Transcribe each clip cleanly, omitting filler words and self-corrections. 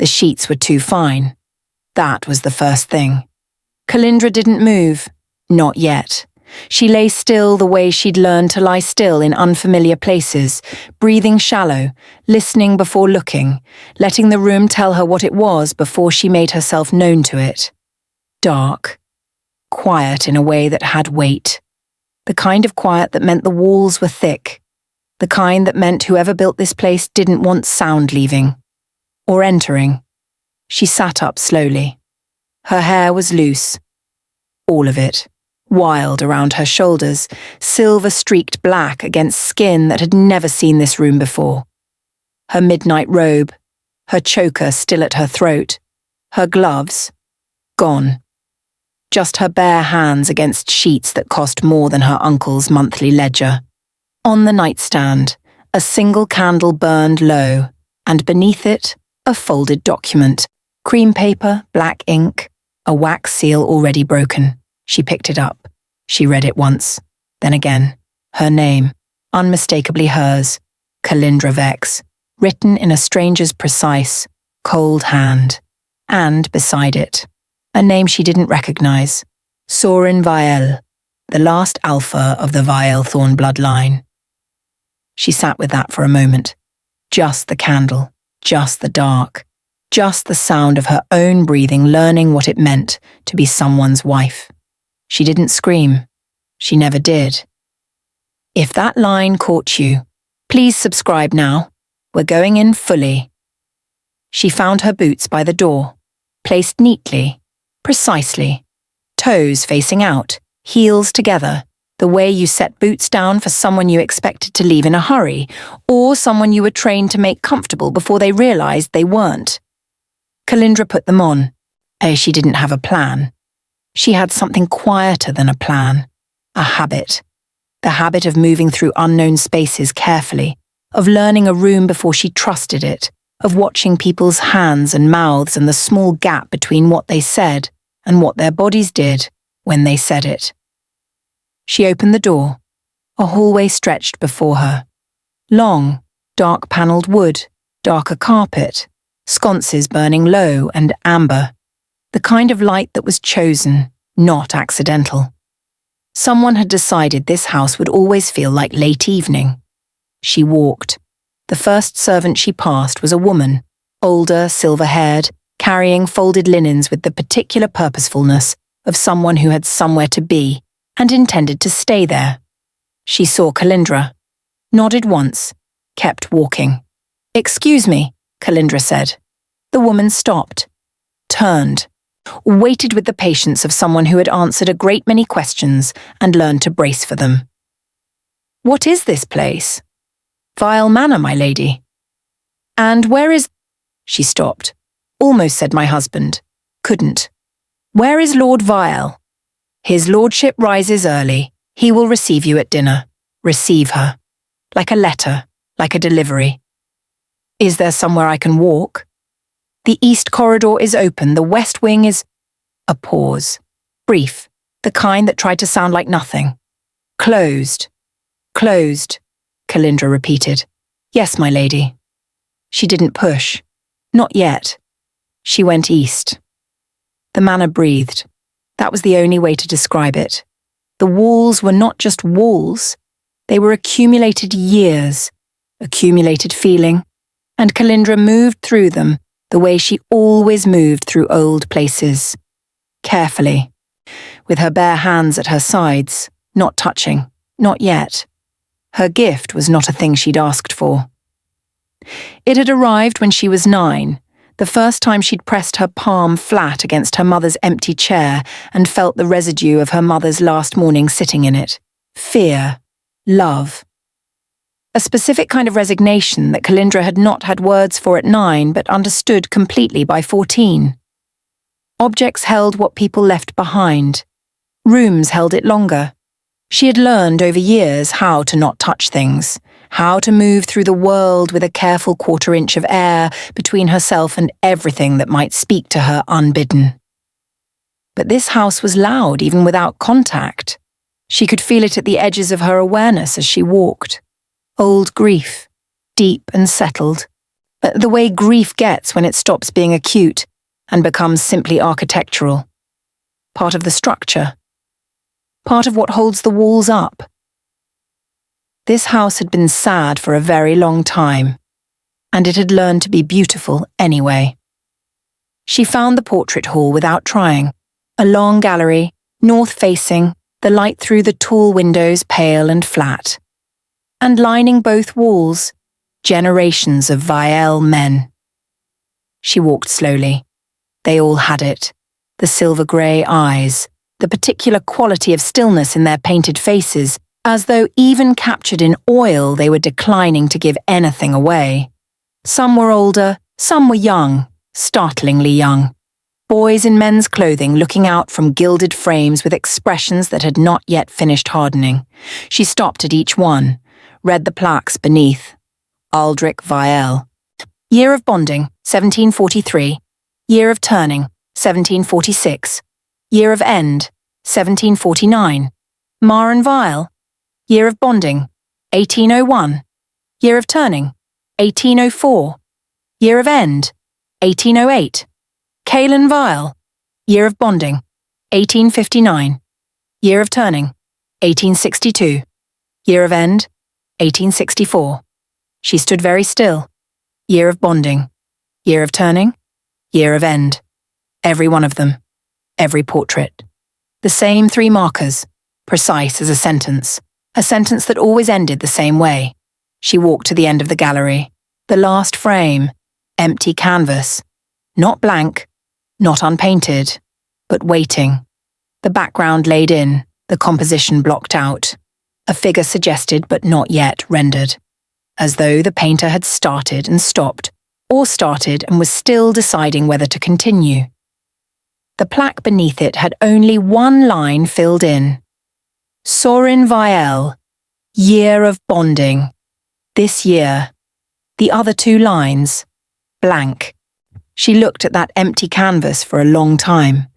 The sheets were too fine. That was the first thing. Calindra didn't move. Not yet. She lay still the way she'd learned to lie still in unfamiliar places, breathing shallow, listening before looking, letting the room tell her what it was before she made herself known to it. Dark. Quiet in a way that had weight. The kind of quiet that meant the walls were thick. The kind that meant whoever built this place didn't want sound leaving. Or entering. She sat up slowly. Her hair was loose. All of it. Wild around her shoulders, silver-streaked black against skin that had never seen this room before. Her midnight robe, her choker still at her throat, her gloves, gone. Just her bare hands against sheets that cost more than her uncle's monthly ledger. On the nightstand, a single candle burned low, and beneath it, a folded document, cream paper, black ink, a wax seal already broken. She picked it up. She read it once, then again. Her name, unmistakably hers, Calindra Vex, written in a stranger's precise, cold hand. And beside it, a name she didn't recognize, Sorin Vael, the last alpha of the Vael Thorn bloodline. She sat with that for a moment. Just the candle, just the dark, just the sound of her own breathing learning what it meant to be someone's wife. She didn't scream. She never did. If that line caught you, please subscribe now. We're going in fully. She found her boots by the door, placed neatly, precisely, toes facing out, heels together, the way you set boots down for someone you expected to leave in a hurry, or someone you were trained to make comfortable before they realized they weren't. Calindra put them on. She didn't have a plan. She had something quieter than a plan, a habit. The habit of moving through unknown spaces carefully, of learning a room before she trusted it, of watching people's hands and mouths and the small gap between what they said and what their bodies did when they said it. She opened the door. A hallway stretched before her. Long, dark-panelled wood, darker carpet, sconces burning low and amber. The kind of light that was chosen, not accidental. Someone had decided this house would always feel like late evening. She walked. The first servant she passed was a woman, older, silver-haired, carrying folded linens with the particular purposefulness of someone who had somewhere to be and intended to stay there. She saw Calindra, nodded once, kept walking. "Excuse me," Calindra said. The woman stopped, turned, waited with the patience of someone who had answered a great many questions and learned to brace for them. "What is this place?" "Vael Manor, my lady." "And where is—" She stopped. Almost said my husband. Couldn't. "Where is Lord Vael?" "His lordship rises early. He will receive you at dinner." Receive her. Like a letter, like a delivery. "Is there somewhere I can walk?" "The east corridor is open, the west wing is—" A pause. Brief, the kind that tried to sound like nothing. "Closed." "Closed," Calindra repeated. "Yes, my lady." She didn't push. Not yet. She went east. The manor breathed. That was the only way to describe it. The walls were not just walls. They were accumulated years, accumulated feeling, and Calindra moved through them the way she always moved through old places. Carefully, with her bare hands at her sides, not touching, not yet. Her gift was not a thing she'd asked for. It had arrived when she was 9, the first time she'd pressed her palm flat against her mother's empty chair and felt the residue of her mother's last morning sitting in it. Fear. Love. A specific kind of resignation that Calindra had not had words for at 9 but understood completely by 14. Objects held what people left behind. Rooms held it longer. She had learned over years how to not touch things, how to move through the world with a careful quarter-inch of air between herself and everything that might speak to her unbidden. But this house was loud even without contact. She could feel it at the edges of her awareness as she walked. Old grief, deep and settled, The way grief gets when it stops being acute and becomes simply architectural. Part of the structure. Part of what holds the walls up. This house had been sad for a very long time, and it had learned to be beautiful anyway. She found the portrait hall without trying. A long gallery, north-facing, the light through the tall windows pale and flat. And lining both walls, generations of Vael men. She walked slowly. They all had it. The silver-grey eyes, the particular quality of stillness in their painted faces, as though even captured in oil they were declining to give anything away. Some were older, some were young, startlingly young. Boys in men's clothing looking out from gilded frames with expressions that had not yet finished hardening. She stopped at each one, read the plaques beneath. Aldrich Vael. Year of bonding, 1743. Year of turning, 1746. Year of end, 1749. Sorin Vael. Year of bonding, 1801. Year of turning, 1804. Year of end, 1808. Sorin Vael. Year of bonding, 1859. Year of turning, 1862. Year of end, 1864. She stood very still. Year of bonding. Year of turning. Year of end. Every one of them. Every portrait. The same 3 markers, precise as a sentence that always ended the same way. She walked to the end of the gallery. The last frame. Empty canvas. Not blank. Not unpainted. But waiting. The background laid in. The composition blocked out. A figure suggested but not yet rendered. As though the painter had started and stopped, or started and was still deciding whether to continue. The plaque beneath it had only one line filled in. Sorin Vael, year of bonding. This year. The other 2 lines. Blank. She looked at that empty canvas for a long time.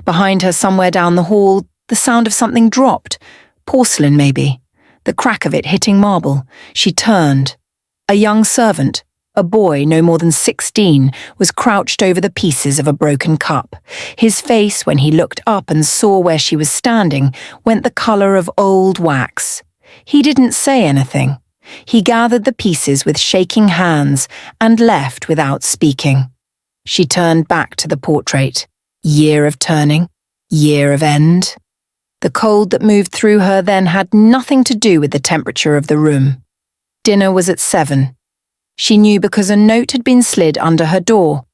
Behind her, somewhere down the hall, the sound of something dropped. Porcelain, maybe. The crack of it hitting marble. She turned. A young servant, a boy no more than 16, was crouched over the pieces of a broken cup. His face, when he looked up and saw where she was standing, went the colour of old wax. He didn't say anything. He gathered the pieces with shaking hands and left without speaking. She turned back to the portrait. Year of turning, year of end. The cold that moved through her then had nothing to do with the temperature of the room. Dinner was at 7. She knew because a note had been slid under her door.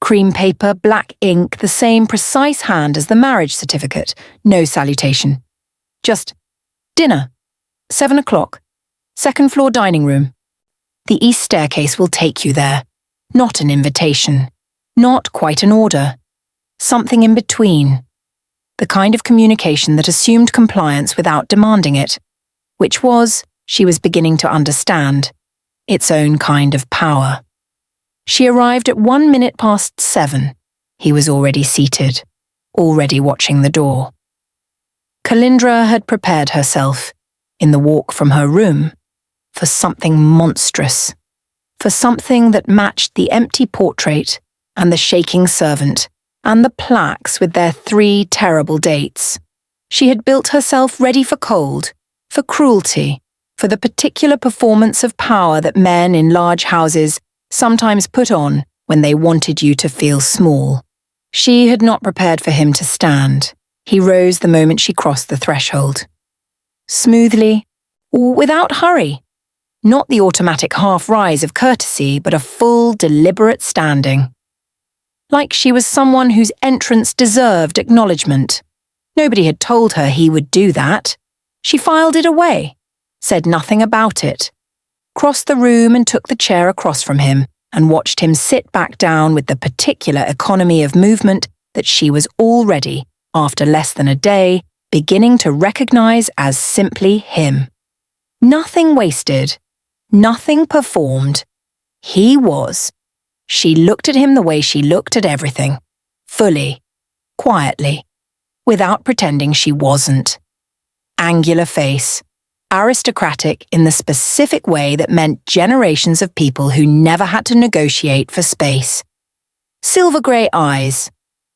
Cream paper, black ink, the same precise hand as the marriage certificate. No salutation. Just, dinner. 7 o'clock. 2nd floor dining room. The east staircase will take you there. Not an invitation. Not quite an order. Something in between. The kind of communication that assumed compliance without demanding it, which was, she was beginning to understand, its own kind of power. She arrived at 1 minute past 7. He was already seated, already watching the door. Calindra had prepared herself, in the walk from her room, for something monstrous, for something that matched the empty portrait and the shaking servant, and the plaques with their 3 terrible dates. She had built herself ready for cold, for cruelty, for the particular performance of power that men in large houses sometimes put on when they wanted you to feel small. She had not prepared for him to stand. He rose the moment she crossed the threshold. Smoothly, without hurry. Not the automatic half-rise of courtesy, but a full, deliberate standing. Like she was someone whose entrance deserved acknowledgement. Nobody had told her he would do that. She filed it away, said nothing about it, crossed the room and took the chair across from him and watched him sit back down with the particular economy of movement that she was already, after less than a day, beginning to recognize as simply him. Nothing wasted, nothing performed. He was. She looked at him the way she looked at everything, fully, quietly, without pretending she wasn't. Angular face, aristocratic in the specific way that meant generations of people who never had to negotiate for space. Silver grey eyes,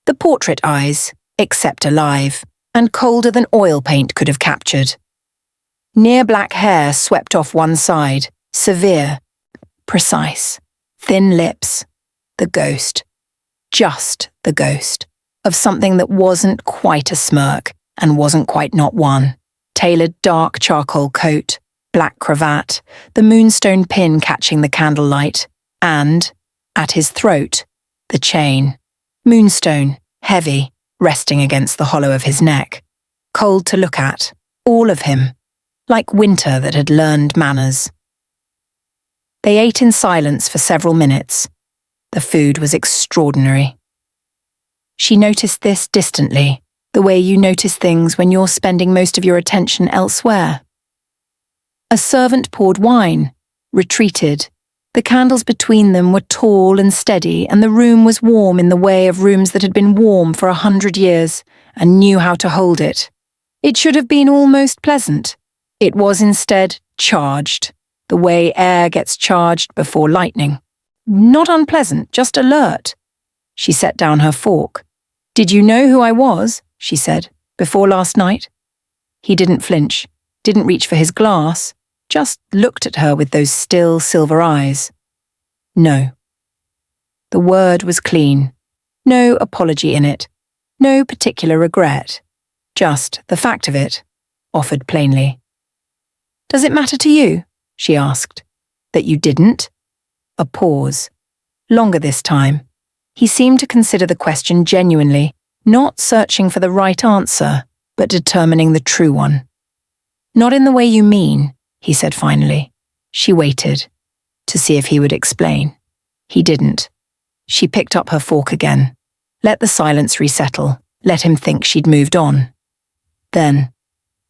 the portrait eyes, except alive, and colder than oil paint could have captured. Near black hair swept off one side, severe, precise, thin lips, the ghost, just the ghost, of something that wasn't quite a smirk and wasn't quite not one. Tailored dark charcoal coat, black cravat, the moonstone pin catching the candlelight, and, at his throat, the chain. Moonstone, heavy, resting against the hollow of his neck. Cold to look at, all of him, like winter that had learned manners. They ate in silence for several minutes. The food was extraordinary. She noticed this distantly, the way you notice things when you're spending most of your attention elsewhere. A servant poured wine, retreated. The candles between them were tall and steady, and the room was warm in the way of rooms that had been warm for 100 years and knew how to hold it. It should have been almost pleasant. It was instead charged, the way air gets charged before lightning. Not unpleasant, just alert. She set down her fork. "Did you know who I was?" she said, "before last night?" He didn't flinch, didn't reach for his glass, just looked at her with those still silver eyes. No. The word was clean. No apology in it. No particular regret. Just the fact of it, offered plainly. "Does it matter to you?" she asked. "That you didn't?" A pause. Longer this time. He seemed to consider the question genuinely, not searching for the right answer, but determining the true one. "Not in the way you mean," he said finally. She waited, to see if he would explain. He didn't. She picked up her fork again, let the silence resettle, let him think she'd moved on. Then,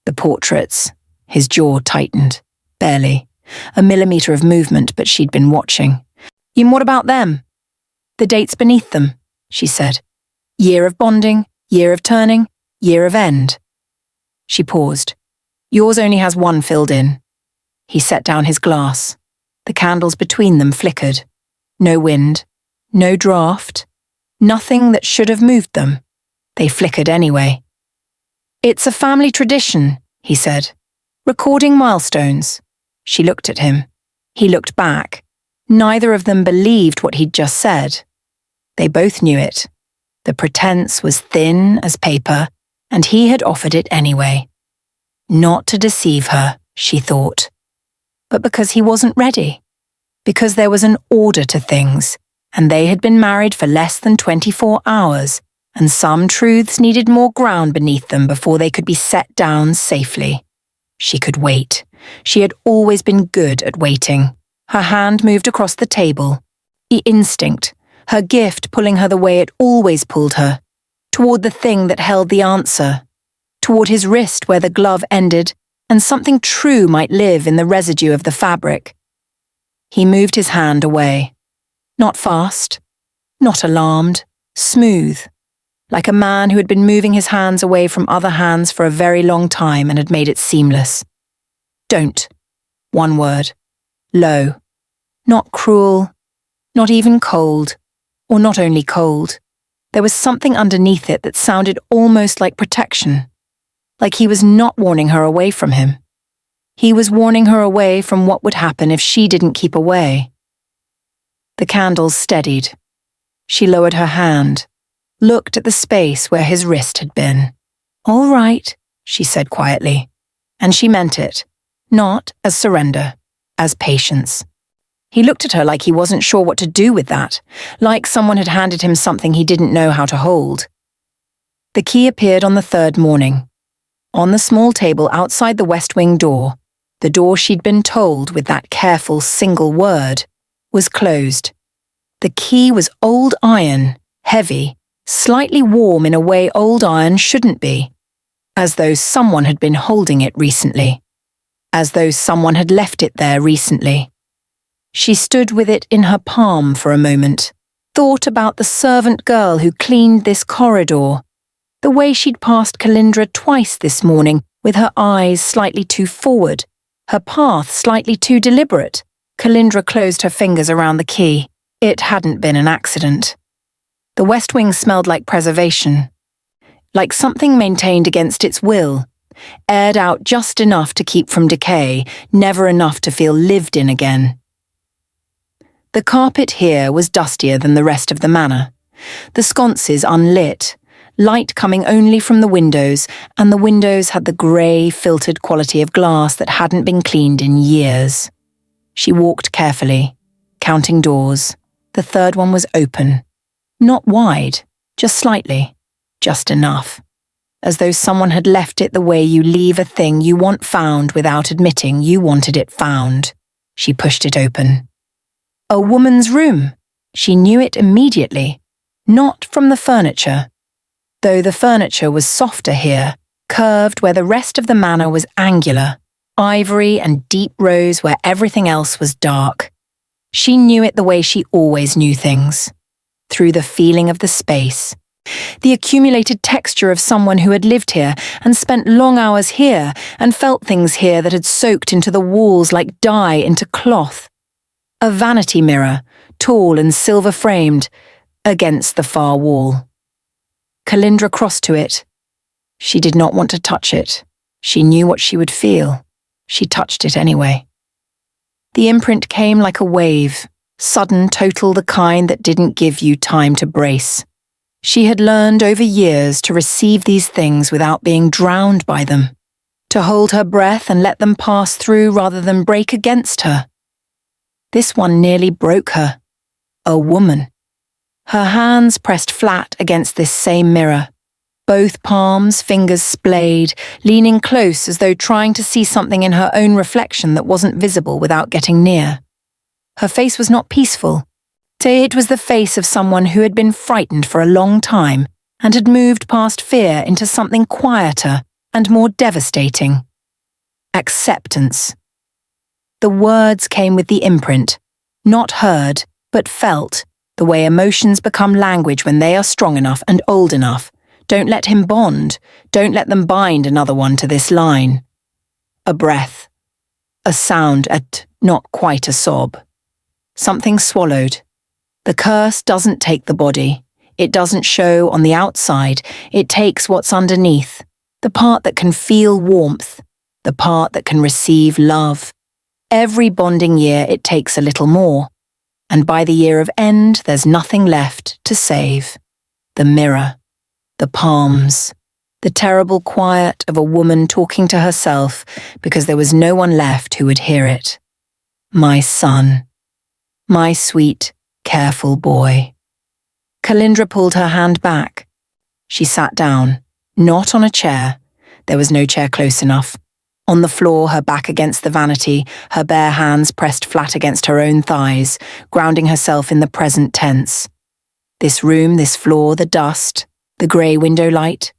the portraits, his jaw tightened, barely, a millimeter of movement, but she'd been watching. "And what about them?" "The dates beneath them," she said. "Year of bonding, year of turning, year of end." She paused. "Yours only has one filled in." He set down his glass. The candles between them flickered. No wind, no draft, nothing that should have moved them. They flickered anyway. "It's a family tradition," he said. "Recording milestones." She looked at him. He looked back. Neither of them believed what he'd just said. They both knew it. The pretense was thin as paper, and he had offered it anyway. Not to deceive her, she thought, but because he wasn't ready. Because there was an order to things, and they had been married for less than 24 hours, and some truths needed more ground beneath them before they could be set down safely. She could wait. She had always been good at waiting. Her hand moved across the table. The instinct, her gift pulling her the way it always pulled her, toward the thing that held the answer, toward his wrist where the glove ended, and something true might live in the residue of the fabric. He moved his hand away. Not fast, not alarmed, smooth, like a man who had been moving his hands away from other hands for a very long time and had made it seamless. "Don't." One word. Low. Not cruel, not even cold, or not only cold. There was something underneath it that sounded almost like protection, like he was not warning her away from him. He was warning her away from what would happen if she didn't keep away. The candles steadied. She lowered her hand, looked at the space where his wrist had been. "All right," she said quietly, and she meant it, not as surrender, as patience. He looked at her like he wasn't sure what to do with that, like someone had handed him something he didn't know how to hold. The key appeared on the third morning. On the small table outside the west wing door, the door she'd been told with that careful single word, was closed. The key was old iron, heavy, slightly warm in a way old iron shouldn't be, as though someone had been holding it recently, as though someone had left it there recently. She stood with it in her palm for a moment, thought about the servant girl who cleaned this corridor, the way she'd passed Calindra twice this morning with her eyes slightly too forward, Her path slightly too deliberate. Calindra closed her fingers around the key. It hadn't been an accident. The West Wing smelled like preservation, like something maintained against its will, aired out just enough to keep from decay, never enough to feel lived in again. The carpet here was dustier than the rest of the manor. The sconces unlit, light coming only from the windows, and the windows had the grey, filtered quality of glass that hadn't been cleaned in years. She walked carefully, counting doors. The third one was open. Not wide, just slightly, just enough. As though someone had left it the way you leave a thing you want found without admitting you wanted it found. She pushed it open. A woman's room. She knew it immediately. Not from the furniture. Though the furniture was softer here, curved where the rest of the manor was angular, ivory and deep rose where everything else was dark. She knew it the way she always knew things. Through the feeling of the space. The accumulated texture of someone who had lived here and spent long hours here and felt things here that had soaked into the walls like dye into cloth. A vanity mirror, tall and silver-framed, against the far wall. Calindra crossed to it. She did not want to touch it. She knew what she would feel. She touched it anyway. The imprint came like a wave, sudden, total, the kind that didn't give you time to brace. She had learned over years to receive these things without being drowned by them, to hold her breath and let them pass through rather than break against her. This one nearly broke her. A woman. Her hands pressed flat against this same mirror, both palms, fingers splayed, leaning close as though trying to see something in her own reflection that wasn't visible without getting near. Her face was not peaceful. It was the face of someone who had been frightened for a long time and had moved past fear into something quieter and more devastating. Acceptance. The words came with the imprint, not heard, but felt, the way emotions become language when they are strong enough and old enough. Don't let him bond. Don't let them bind another one to this line. A breath. A sound at not quite a sob. Something swallowed. The curse doesn't take the body. It doesn't show on the outside. It takes what's underneath. The part that can feel warmth. The part that can receive love. Every bonding year it takes a little more. And by the year of end, there's nothing left to save. The mirror. The palms. The terrible quiet of a woman talking to herself because there was no one left who would hear it. My son. My sweet, careful boy. Calindra pulled her hand back. She sat down, not on a chair. There was no chair close enough. On the floor, her back against the vanity, her bare hands pressed flat against her own thighs, grounding herself in the present tense. This room, this floor, the dust, the grey window light.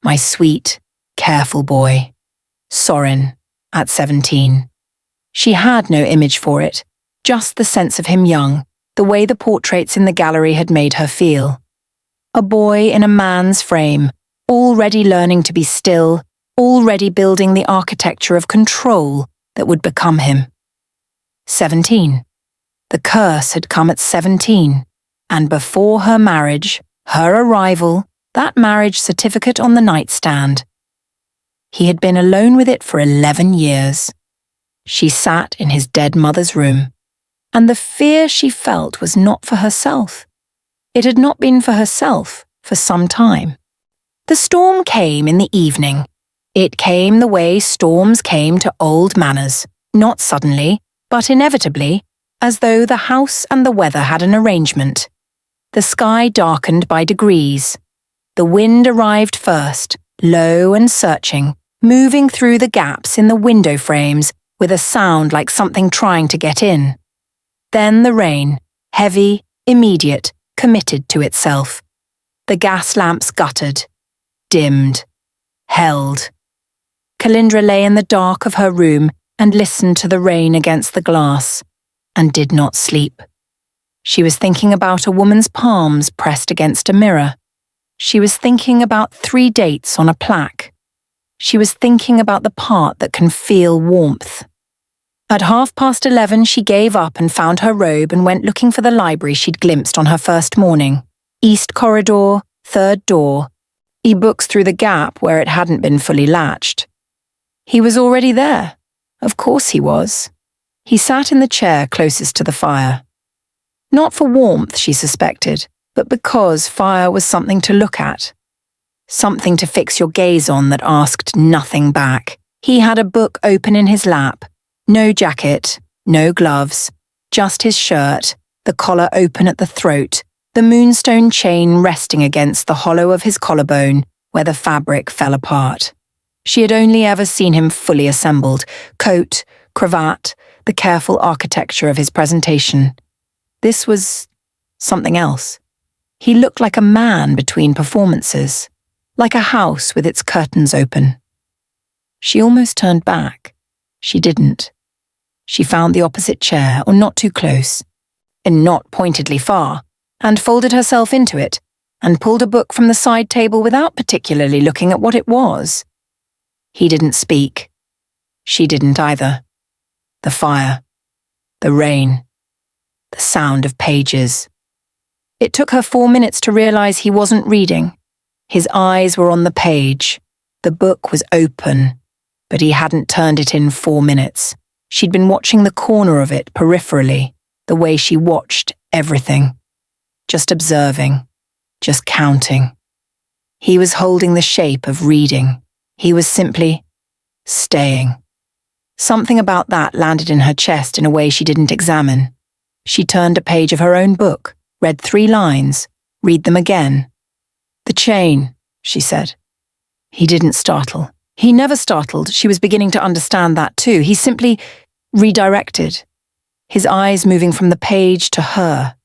My sweet, careful boy. Sorin, at 17. She had no image for it, just the sense of him young, the way the portraits in the gallery had made her feel. A boy in a man's frame, already learning to be still, already building the architecture of control that would become him. 17. The curse had come at 17, and before her marriage, her arrival, that marriage certificate on the nightstand. He had been alone with it for 11 years. She sat in his dead mother's room, and the fear she felt was not for herself. It had not been for herself for some time. The storm came in the evening. It came the way storms came to old manors, not suddenly, but inevitably, as though the house and the weather had an arrangement. The sky darkened by degrees. The wind arrived first, low and searching, moving through the gaps in the window frames with a sound like something trying to get in. Then the rain, heavy, immediate, committed to itself. The gas lamps guttered, dimmed, held. Calindra lay in the dark of her room and listened to the rain against the glass, and did not sleep. She was thinking about a woman's palms pressed against a mirror. She was thinking about 3 dates on a plaque. She was thinking about the part that can feel warmth. At 11:30, she gave up and found her robe and went looking for the library she'd glimpsed on her first morning. East corridor, third door. E-books through the gap where it hadn't been fully latched. He was already there. Of course he was. He sat in the chair closest to the fire. Not for warmth, she suspected, but because fire was something to look at. Something to fix your gaze on that asked nothing back. He had a book open in his lap. No jacket, no gloves, just his shirt, the collar open at the throat, the moonstone chain resting against the hollow of his collarbone where the fabric fell apart. She had only ever seen him fully assembled, coat, cravat, the careful architecture of his presentation. This was something else. He looked like a man between performances, like a house with its curtains open. She almost turned back. She didn't. She found the opposite chair, or not too close, and not pointedly far, and folded herself into it, and pulled a book from the side table without particularly looking at what it was. He didn't speak. She didn't either. The fire, the rain, the sound of pages. It took her 4 minutes to realize he wasn't reading. His eyes were on the page. The book was open, but he hadn't turned it in 4 minutes. She'd been watching the corner of it peripherally, the way she watched everything. Just observing, just counting. He was holding the shape of reading. He was simply staying. Something about that landed in her chest in a way she didn't examine. She turned a page of her own book, read 3 lines, read them again. "The chain," she said. He didn't startle. He never startled. She was beginning to understand that too. He simply redirected, his eyes moving from the page to her,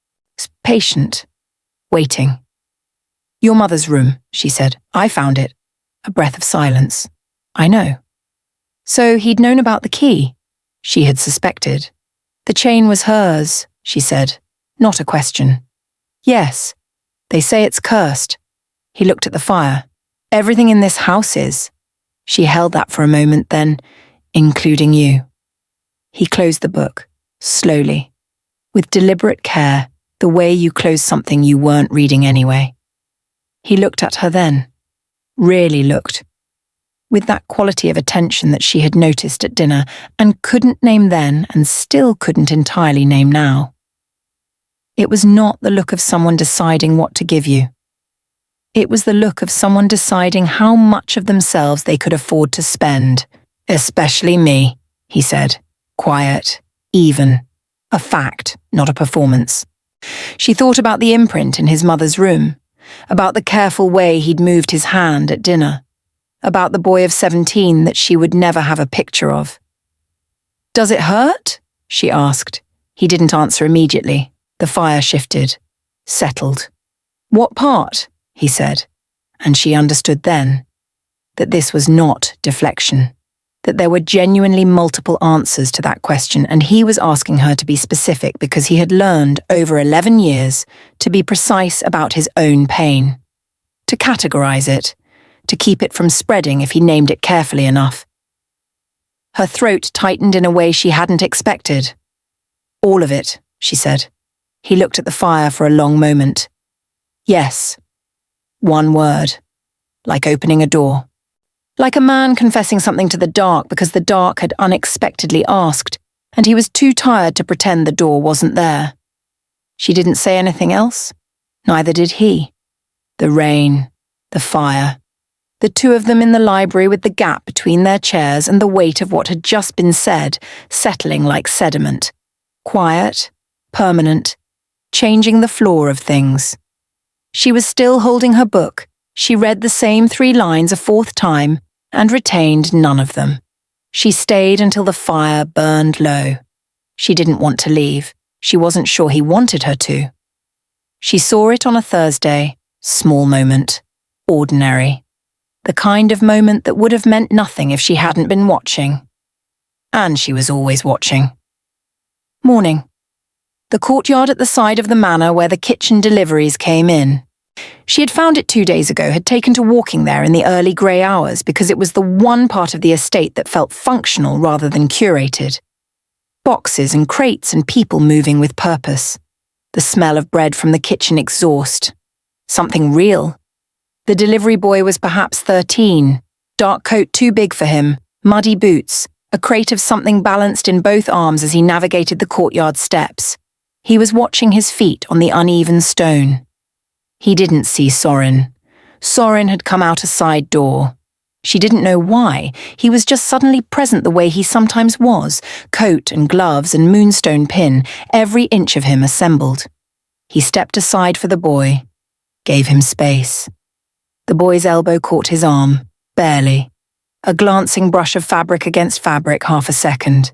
patient, waiting. "Your mother's room," she said. "I found it." A breath of silence. "I know." So he'd known about the key. She had suspected. "The chain was hers," she said, not a question. "Yes, they say it's cursed." He looked at the fire. "Everything in this house is." She held that for a moment, then, "including you." He closed the book, slowly, with deliberate care, the way you close something you weren't reading anyway. He looked at her then, really looked, with that quality of attention that she had noticed at dinner and couldn't name then and still couldn't entirely name now. It was not the look of someone deciding what to give you. It was the look of someone deciding how much of themselves they could afford to spend. "Especially me," he said, quiet, even, a fact, not a performance. She thought about the imprint in his mother's room, about the careful way he'd moved his hand at dinner, about the boy of 17 that she would never have a picture of. "Does it hurt?" she asked. He didn't answer immediately. The fire shifted, settled. "What part?" he said, and she understood then that this was not deflection, that there were genuinely multiple answers to that question, and he was asking her to be specific because he had learned over 11 years to be precise about his own pain, to categorize it, to keep it from spreading if he named it carefully enough. Her throat tightened in a way she hadn't expected. "All of it," she said. He looked at the fire for a long moment. "Yes." One word, like opening a door. Like a man confessing something to the dark because the dark had unexpectedly asked, and he was too tired to pretend the door wasn't there. She didn't say anything else. Neither did he. The rain, the fire, the two of them in the library with the gap between their chairs and the weight of what had just been said, settling like sediment. Quiet, permanent, changing the floor of things. She was still holding her book. She read the same 3 lines a 4th time and retained none of them. She stayed until the fire burned low. She didn't want to leave. She wasn't sure he wanted her to. She saw it on a Thursday, small moment, ordinary. The kind of moment that would have meant nothing if she hadn't been watching. And she was always watching. Morning. The courtyard at the side of the manor where the kitchen deliveries came in. She had found it 2 days ago, had taken to walking there in the early grey hours because it was the one part of the estate that felt functional rather than curated. Boxes and crates and people moving with purpose. The smell of bread from the kitchen exhaust. Something real. The delivery boy was perhaps 13. Dark coat too big for him, muddy boots, a crate of something balanced in both arms as he navigated the courtyard steps. He was watching his feet on the uneven stone. He didn't see Saurin. Saurin had come out a side door. She didn't know why. He was just suddenly present the way he sometimes was, coat and gloves and moonstone pin, every inch of him assembled. He stepped aside for the boy, gave him space. The boy's elbow caught his arm, barely. A glancing brush of fabric against fabric, half a second.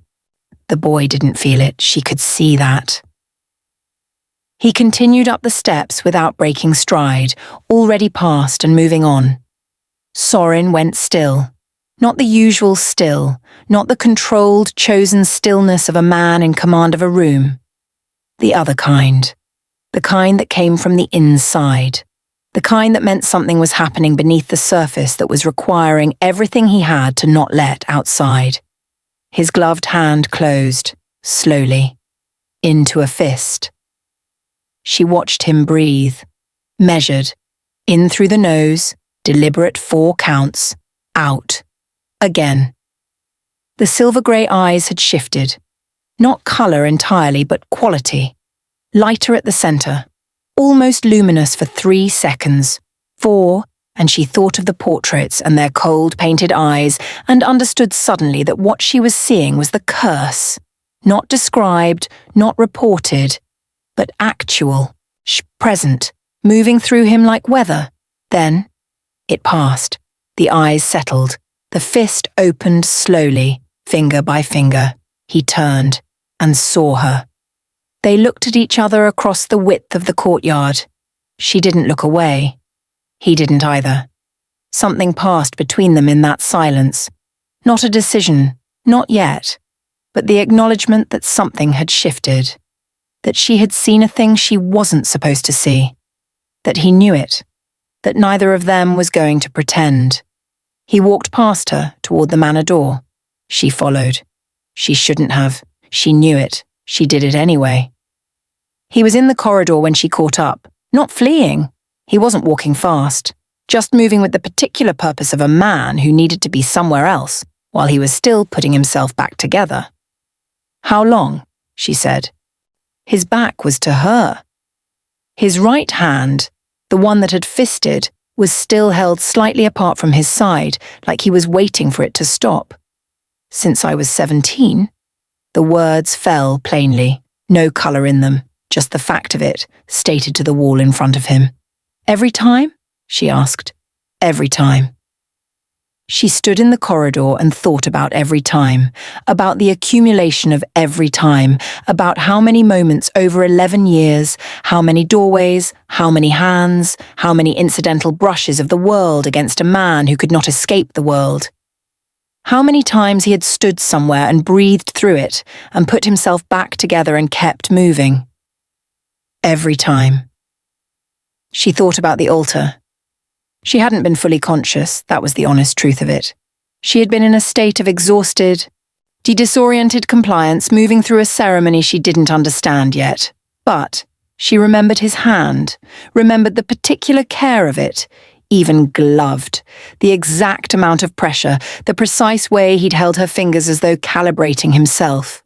The boy didn't feel it, she could see that. He continued up the steps without breaking stride, already past and moving on. Saurin went still. Not the usual still, not the controlled, chosen stillness of a man in command of a room. The other kind. The kind that came from the inside. The kind that meant something was happening beneath the surface that was requiring everything he had to not let outside. His gloved hand closed, slowly, into a fist. She watched him breathe, measured, in through the nose, deliberate 4 counts, out, again. The silver-grey eyes had shifted, not colour entirely, but quality, lighter at the centre, almost luminous for 3 seconds, 4, and she thought of the portraits and their cold painted eyes and understood suddenly that what she was seeing was the curse, not described, not reported, but actual, present, moving through him like weather. Then, it passed, the eyes settled, the fist opened slowly, finger by finger. He turned and saw her. They looked at each other across the width of the courtyard. She didn't look away. He didn't either. Something passed between them in that silence. Not a decision, not yet, but the acknowledgement that something had shifted. That she had seen a thing she wasn't supposed to see. That he knew it. That neither of them was going to pretend. He walked past her toward the manor door. She followed. She shouldn't have. She knew it. She did it anyway. He was in the corridor when she caught up, not fleeing. He wasn't walking fast, just moving with the particular purpose of a man who needed to be somewhere else while he was still putting himself back together. How long? She said. His back was to her. His right hand, the one that had fisted, was still held slightly apart from his side, like he was waiting for it to stop. Since I was 17, the words fell plainly, no colour in them, just the fact of it, stated to the wall in front of him. Every time? She asked. Every time. She stood in the corridor and thought about every time, about the accumulation of every time, about how many moments over 11 years, how many doorways, how many hands, how many incidental brushes of the world against a man who could not escape the world. How many times he had stood somewhere and breathed through it and put himself back together and kept moving. Every time. She thought about the altar. She hadn't been fully conscious, that was the honest truth of it. She had been in a state of exhausted, disoriented compliance, moving through a ceremony she didn't understand yet. But she remembered his hand, remembered the particular care of it, even gloved, the exact amount of pressure, the precise way he'd held her fingers as though calibrating himself.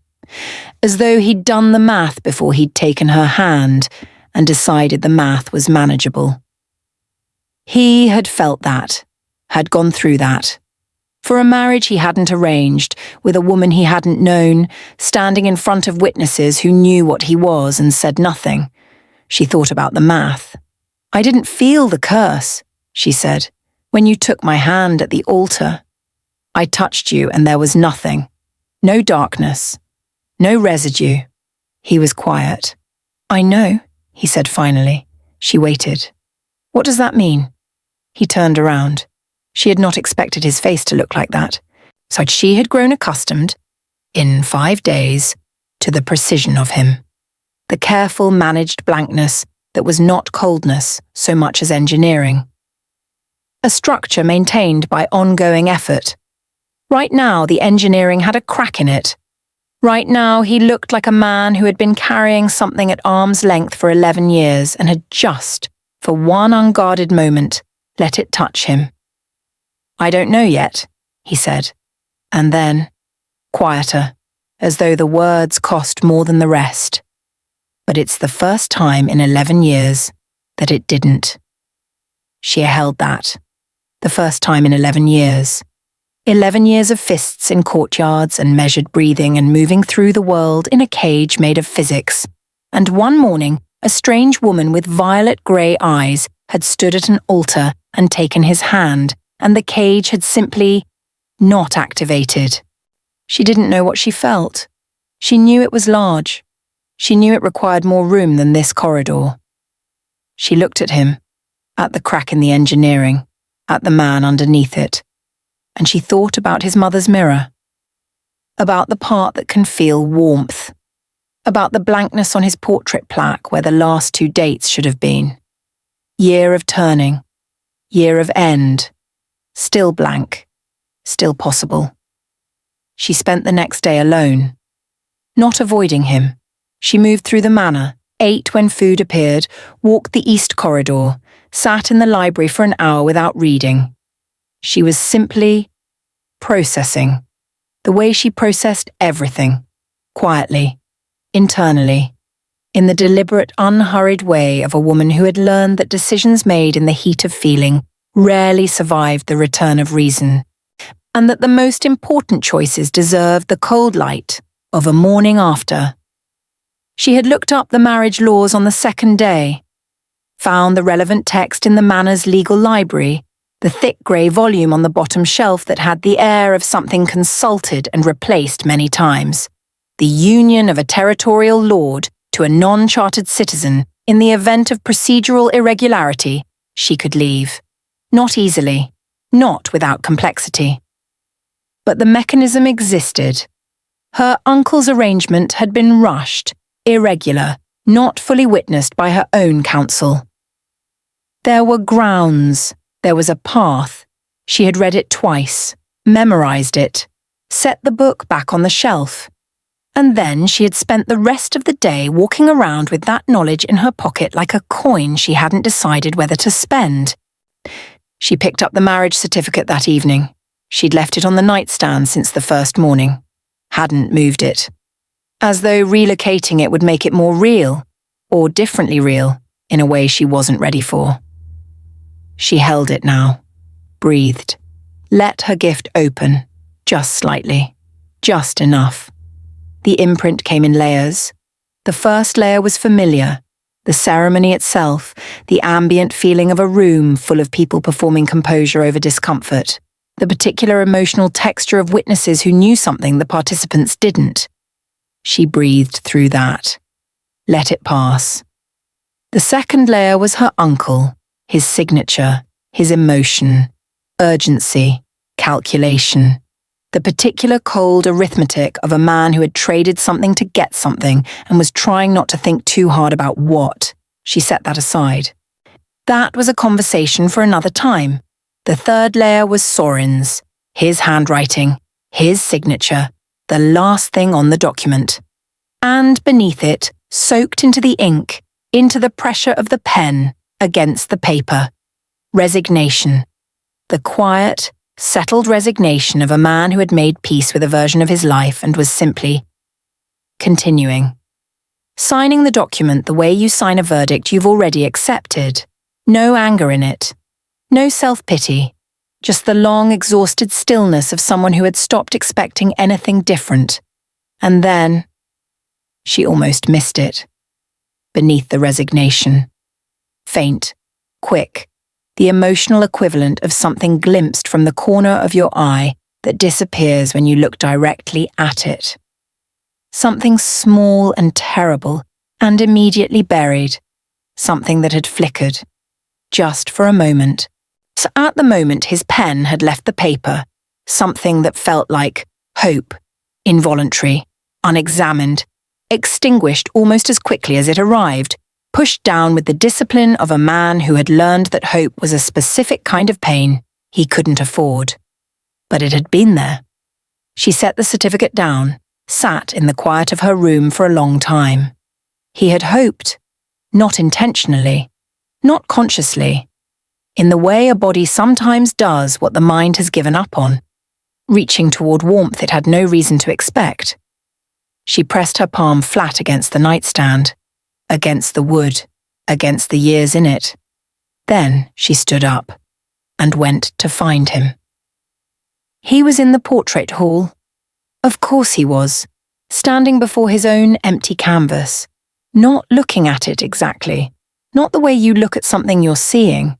As though he'd done the math before he'd taken her hand and decided the math was manageable. He had felt that, had gone through that. For a marriage he hadn't arranged, with a woman he hadn't known, standing in front of witnesses who knew what he was and said nothing. She thought about the math. I didn't feel the curse, she said, when you took my hand at the altar. I touched you and there was nothing. No darkness. No residue. He was quiet. I know, he said finally. She waited. What does that mean? He turned around. She had not expected his face to look like that. So she had grown accustomed, in 5 days, to the precision of him. The careful, managed blankness that was not coldness so much as engineering. A structure maintained by ongoing effort. Right now, the engineering had a crack in it. Right now, he looked like a man who had been carrying something at arm's length for 11 years and had just, for one unguarded moment, let it touch him. "I don't know yet," he said, and then, quieter, as though the words cost more than the rest. "But it's the first time in 11 years that it didn't." She held that. The first time in 11 years. 11 years of fists in courtyards and measured breathing and moving through the world in a cage made of physics. And one morning, a strange woman with violet grey eyes had stood at an altar and taken his hand, and the cage had simply not activated. She didn't know what she felt. She knew it was large. She knew it required more room than this corridor. She looked at him, at the crack in the engineering, at the man underneath it, and she thought about his mother's mirror, about the part that can feel warmth, about the blankness on his portrait plaque where the last 2 dates should have been. Year of turning, year of end, still blank, still possible. She spent the next day alone, not avoiding him. She moved through the manor, ate when food appeared, walked the east corridor, sat in the library for an hour without reading. She was simply processing, the way she processed everything, quietly, internally, in the deliberate, unhurried way of a woman who had learned that decisions made in the heat of feeling rarely survived the return of reason, and that the most important choices deserved the cold light of a morning after. She had looked up the marriage laws on the second day, found the relevant text in the manor's legal library, the thick grey volume on the bottom shelf that had the air of something consulted and replaced many times. The union of a territorial lord to a non-chartered citizen in the event of procedural irregularity, she could leave. Not easily, not without complexity. But the mechanism existed. Her uncle's arrangement had been rushed, irregular, not fully witnessed by her own counsel. There were grounds. There was a path. She had read it twice, memorized it, set the book back on the shelf. And then she had spent the rest of the day walking around with that knowledge in her pocket like a coin she hadn't decided whether to spend. She picked up the marriage certificate that evening. She'd left it on the nightstand since the first morning. Hadn't moved it. As though relocating it would make it more real, or differently real, in a way she wasn't ready for. She held it now, breathed, let her gift open, just slightly, just enough. The imprint came in layers. The first layer was familiar, the ceremony itself, the ambient feeling of a room full of people performing composure over discomfort, the particular emotional texture of witnesses who knew something the participants didn't. She breathed through that, let it pass. The second layer was her uncle, his signature, his emotion, urgency, calculation, the particular cold arithmetic of a man who had traded something to get something and was trying not to think too hard about what. She set that aside. That was a conversation for another time. The third layer was Saurin's, his handwriting, his signature, the last thing on the document. And beneath it, soaked into the ink, into the pressure of the pen, against the paper. Resignation. The quiet, settled resignation of a man who had made peace with a version of his life and was simply continuing. Signing the document the way you sign a verdict you've already accepted. No anger in it. No self-pity. Just the long, exhausted stillness of someone who had stopped expecting anything different. And then, she almost missed it. Beneath the resignation. Faint, quick, the emotional equivalent of something glimpsed from the corner of your eye that disappears when you look directly at it. Something small and terrible and immediately buried. Something that had flickered. Just for a moment. So at the moment his pen had left the paper, something that felt like hope, involuntary, unexamined, extinguished almost as quickly as it arrived, pushed down with the discipline of a man who had learned that hope was a specific kind of pain he couldn't afford. But it had been there. She set the certificate down, sat in the quiet of her room for a long time. He had hoped, not intentionally, not consciously, in the way a body sometimes does what the mind has given up on, reaching toward warmth it had no reason to expect. She pressed her palm flat against the nightstand, against the wood, against the years in it. Then she stood up and went to find him. He was in the portrait hall. Of course he was, standing before his own empty canvas, not looking at it exactly, not the way you look at something you're seeing,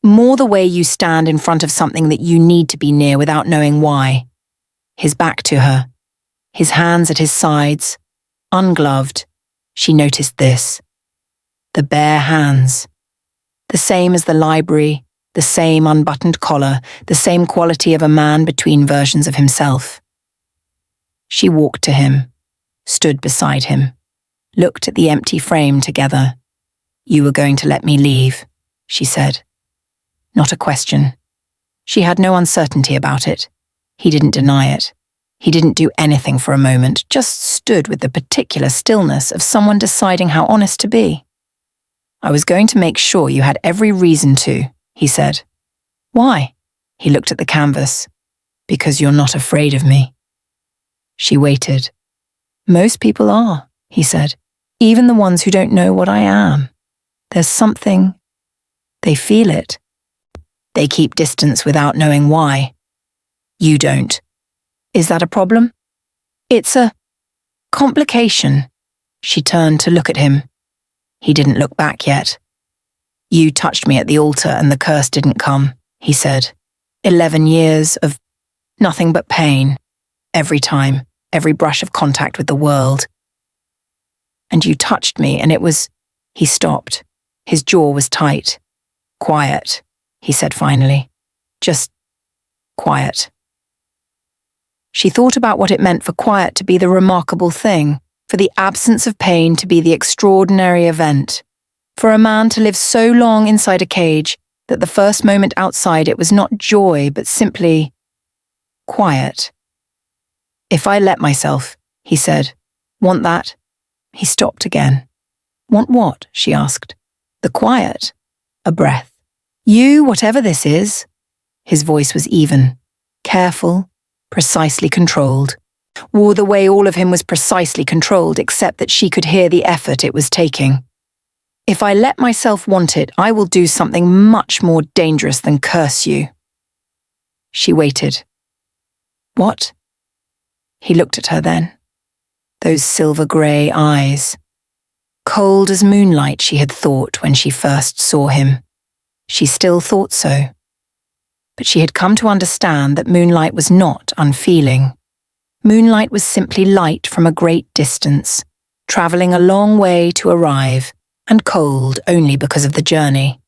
more the way you stand in front of something that you need to be near without knowing why. His back to her, his hands at his sides, ungloved. She noticed this. The bare hands. The same as the library, the same unbuttoned collar, the same quality of a man between versions of himself. She walked to him, stood beside him, looked at the empty frame together. "You were going to let me leave," she said. Not a question. She had no uncertainty about it. He didn't deny it. He didn't do anything for a moment, just stood with the particular stillness of someone deciding how honest to be. "I was going to make sure you had every reason to," he said. "Why?" He looked at the canvas. "Because you're not afraid of me." She waited. "Most people are," he said, "even the ones who don't know what I am. There's something. They feel it. They keep distance without knowing why. You don't. Is that a problem?" "It's a complication." She turned to look at him. He didn't look back yet. "You touched me at the altar and the curse didn't come," he said. 11 years of nothing but pain. Every time, every brush of contact with the world. And you touched me and it was..." He stopped. His jaw was tight. "Quiet," he said finally. "Just quiet." She thought about what it meant for quiet to be the remarkable thing, for the absence of pain to be the extraordinary event, for a man to live so long inside a cage that the first moment outside it was not joy but simply quiet. "If I let myself," he said. "Want that?" He stopped again. "Want what?" she asked. "The quiet." A breath. "You, whatever this is." His voice was even, careful, precisely controlled. The way all of him was precisely controlled, except that she could hear the effort it was taking. "If I let myself want it, I will do something much more dangerous than curse you." She waited. "What?" He looked at her then. Those silver-grey eyes. Cold as moonlight, she had thought when she first saw him. She still thought so. But she had come to understand that moonlight was not unfeeling. Moonlight was simply light from a great distance, travelling a long way to arrive, and cold only because of the journey.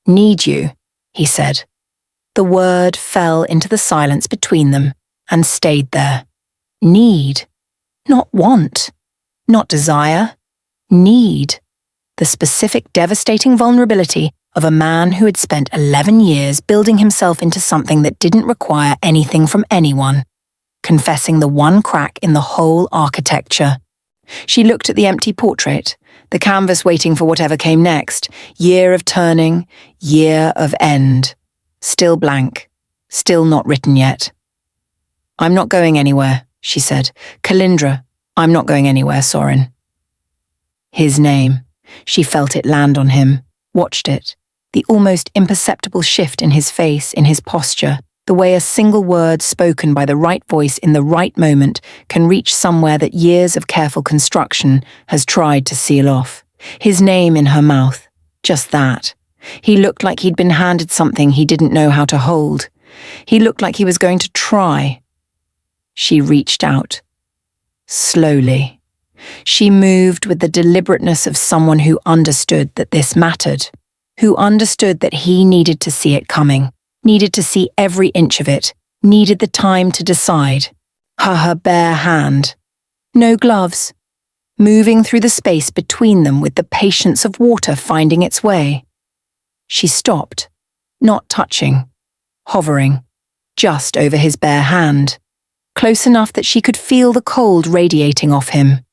"Need you," he said. The word fell into the silence between them and stayed there. Need. Not want. Not desire. Need. The specific devastating vulnerability of a man who had spent 11 years building himself into something that didn't require anything from anyone, confessing the one crack in the whole architecture. She looked at the empty portrait, the canvas waiting for whatever came next, year of turning, year of end. Still blank, still not written yet. "I'm not going anywhere," she said. "Kalindra, I'm not going anywhere, Sorin." His name. She felt it land on him, watched it, the almost imperceptible shift in his face, in his posture, the way a single word spoken by the right voice in the right moment can reach somewhere that years of careful construction has tried to seal off. His name in her mouth. Just that. He looked like he'd been handed something he didn't know how to hold. He looked like he was going to try. She reached out. Slowly. She moved with the deliberateness of someone who understood that this mattered, who understood that he needed to see it coming, needed to see every inch of it, needed the time to decide. Her bare hand. No gloves. Moving through the space between them with the patience of water finding its way. She stopped, not touching, hovering, just over his bare hand. close enough that she could feel the cold radiating off him,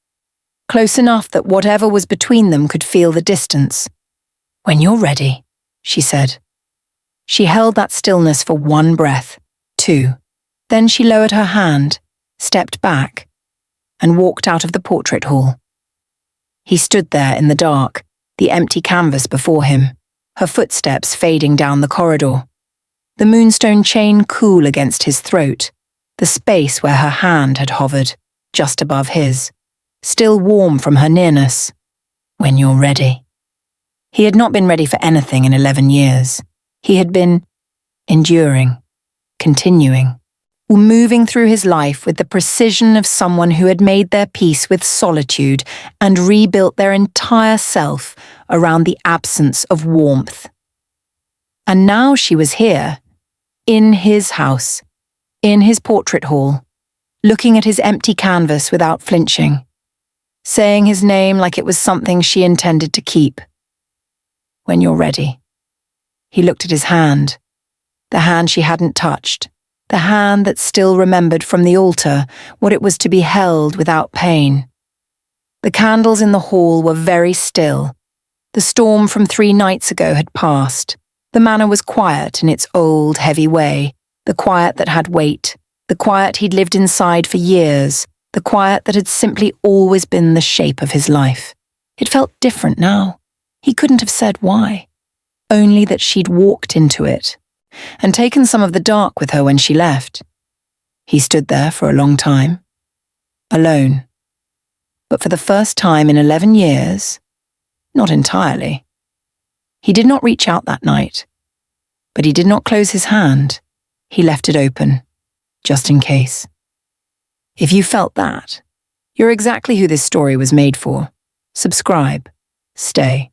close enough that whatever was between them could feel the distance. "When you're ready," she said. She held that stillness for 1 breath, 2. Then she lowered her hand, stepped back, and walked out of the portrait hall. He stood there in the dark, the empty canvas before him, her footsteps fading down the corridor, the moonstone chain cool against his throat, the space where her hand had hovered, just above his, still warm from her nearness. "When you're ready." He had not been ready for anything in 11 years. He had been enduring, continuing, moving through his life with the precision of someone who had made their peace with solitude and rebuilt their entire self around the absence of warmth. And now she was here, in his house, in his portrait hall, looking at his empty canvas without flinching, saying his name like it was something she intended to keep. "When you're ready." He looked at his hand, the hand she hadn't touched, the hand that still remembered from the altar what it was to be held without pain. The candles in the hall were very still. The storm from 3 nights ago had passed. The manor was quiet in its old, heavy way, the quiet that had weight, the quiet he'd lived inside for years, the quiet that had simply always been the shape of his life. It felt different now. He couldn't have said why. Only that she'd walked into it, and taken some of the dark with her when she left. He stood there for a long time, alone. But for the first time in 11 years, not entirely. He did not reach out that night, but he did not close his hand. He left it open, just in case. If you felt that, you're exactly who this story was made for. Subscribe. Stay.